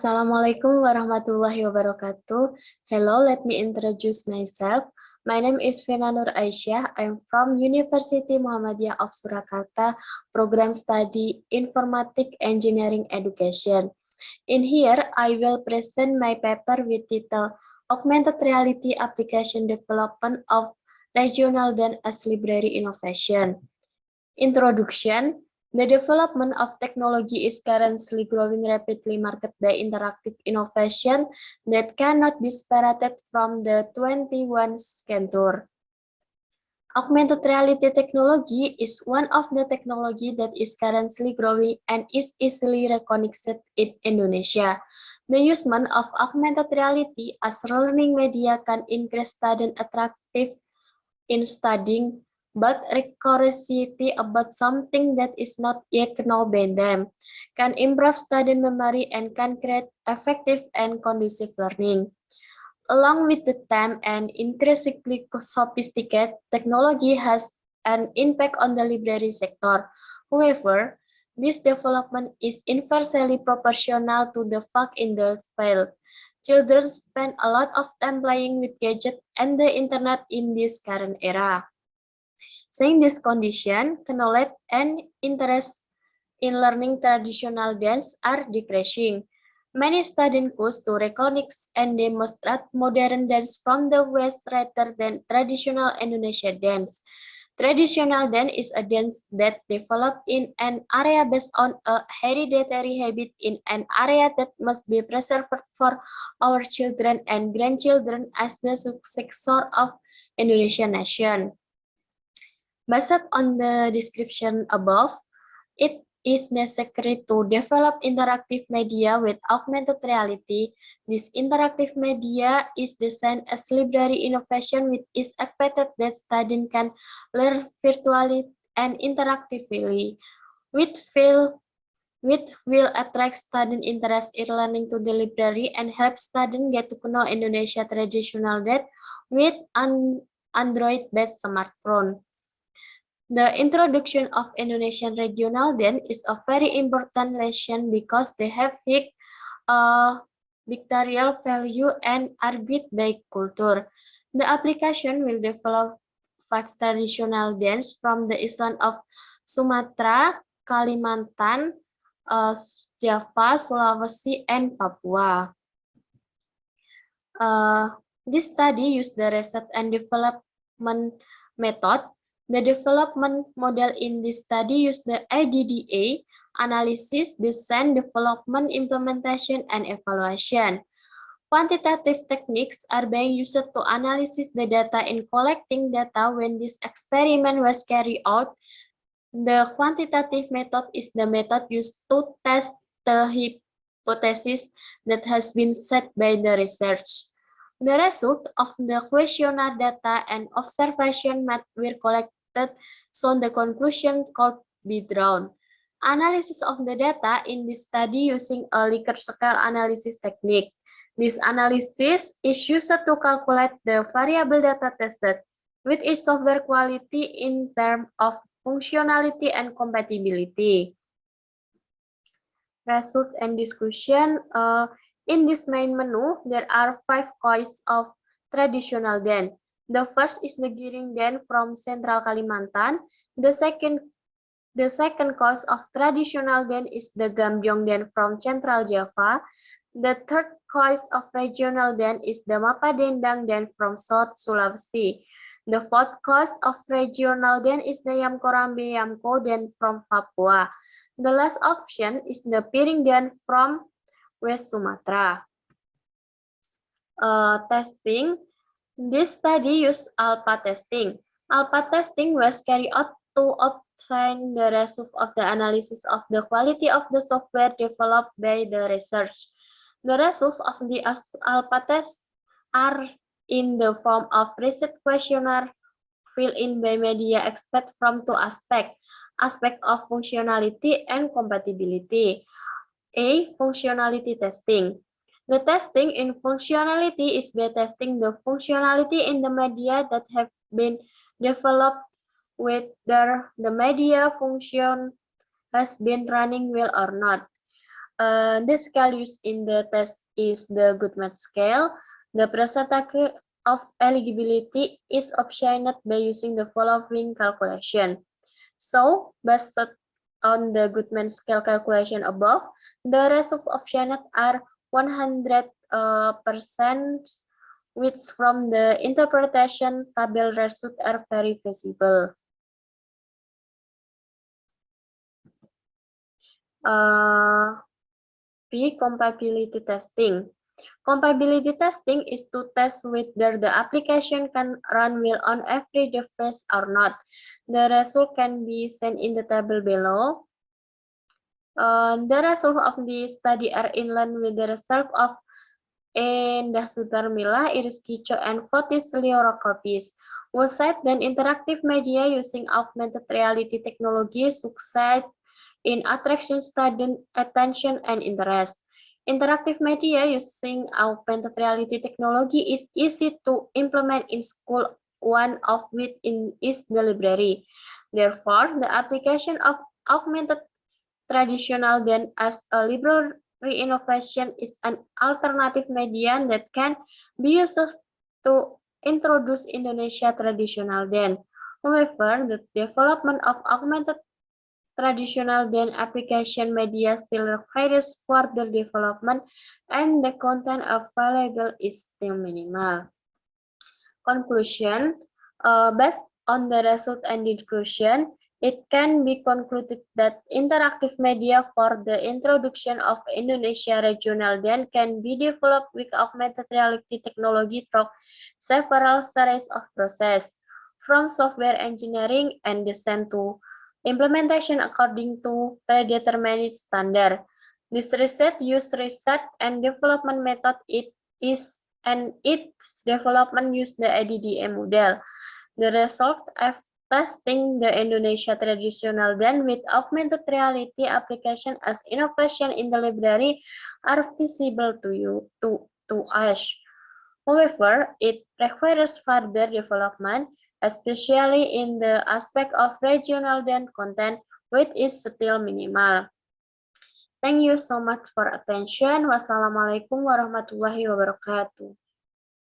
Assalamualaikum warahmatullahi wabarakatuh. Hello, let me introduce myself. My name is Fena Nur Aisyah. I'm from University Muhammadiyah of Surakarta, Program Study Informatic Engineering Education. In here, I will present my paper with title Augmented Reality Application Development of Regional Dan as Library Innovation. Introduction. The development of technology is currently growing rapidly marked by interactive innovation that cannot be separated from the 21st century. Augmented reality technology is one of the technology that is currently growing and is easily recognized in Indonesia. The usement of augmented reality as learning media can increase student attractive in studying, but curiosity about something that is not yet known by them, can improve student memory and can create effective and conducive learning. Along with the time and increasingly sophisticated technology has an impact on the library sector. However, this development is inversely proportional to the fact in the field. Children spend a lot of time playing with gadgets and the internet in this current era. Saying this condition, knowledge and interest in learning traditional dance are decreasing. Many students choose to recognize and demonstrate modern dance from the West rather than traditional Indonesian dance. Traditional dance is a dance that developed in an area based on a hereditary habit in an area that must be preserved for our children and grandchildren as the successor of Indonesian nation. Based on the description above, it is necessary to develop interactive media with augmented reality. This interactive media is designed as library innovation which is expected that students can learn virtually and interactively, which will attract student interest in learning to the library and help students get to know Indonesia traditional dance with an Android-based smartphone. The introduction of Indonesian regional dance is a very important lesson because they have high pictorial value and are built by culture. The application will develop 5 traditional dance from the island of Sumatra, Kalimantan, Java, Sulawesi, and Papua. This study used the research and development method. The development model in this study used the IDDA, analysis, design, development, implementation, and evaluation. Quantitative techniques are being used to analyze the data in collecting data when this experiment was carried out. The quantitative method is the method used to test the hypothesis that has been set by the research. The result of the questionnaire data and observation method were collected, so the conclusion could be drawn. Analysis of the data in this study using a Likert scale analysis technique. This analysis is used to calculate the variable data tested, with its software quality in terms of functionality and compatibility. Result and discussion. In this main menu, there are 5 kinds of traditional dance. The first is the Giring dance from Central Kalimantan. The second cause of traditional dance is the Gambyong dance from Central Java. The third cause of regional dance is the Mapadendang dance from South Sulawesi. The fourth cause of regional dance is the Yamkorambe Yamko dance from Papua. The last option is the Piring dance from West Sumatra. Testing. This study used alpha testing. Alpha testing was carried out to obtain the result of the analysis of the quality of the software developed by the research. The results of the alpha test are in the form of research questionnaire filled in by media expert from 2 aspects of functionality and compatibility. A. Functionality testing. The testing in functionality is by testing the functionality in the media that have been developed, whether the media function has been running well or not. The scale used in the test is the Goodman scale. The percentage of eligibility is obtained by using the following calculation. So, based on the Goodman scale calculation above, the results obtained are 100%, which from the interpretation table results are very visible. B. Compatibility testing. Compatibility testing is to test whether the application can run well on every device or not. The result can be seen in the table below. The results of the study are in line with the result of Endah Sudarmila, Iris Kicho, and Fotis Liorokopis, who said that interactive media using augmented reality technology succeed in attraction student attention and interest. Interactive media using augmented reality technology is easy to implement in school, one of which is the library. Therefore, the application of augmented traditional then as a library innovation is an alternative medium that can be used to introduce Indonesia traditional then. However, the development of augmented traditional then application media still requires further development and the content available is still minimal. Conclusion, based on the result and discussion, it can be concluded that interactive media for the introduction of Indonesia regional then can be developed with augmented reality technology through several series of process, from software engineering and design to implementation according to predetermined standard. This research use research and development method and its development use the ADDM model. The result of testing the Indonesia traditional then with augmented reality application as innovation in the library are visible to us. However, it requires further development, especially in the aspect of regional then content, which is still minimal. Thank you so much for attention. Wassalamualaikum warahmatullahi wabarakatuh.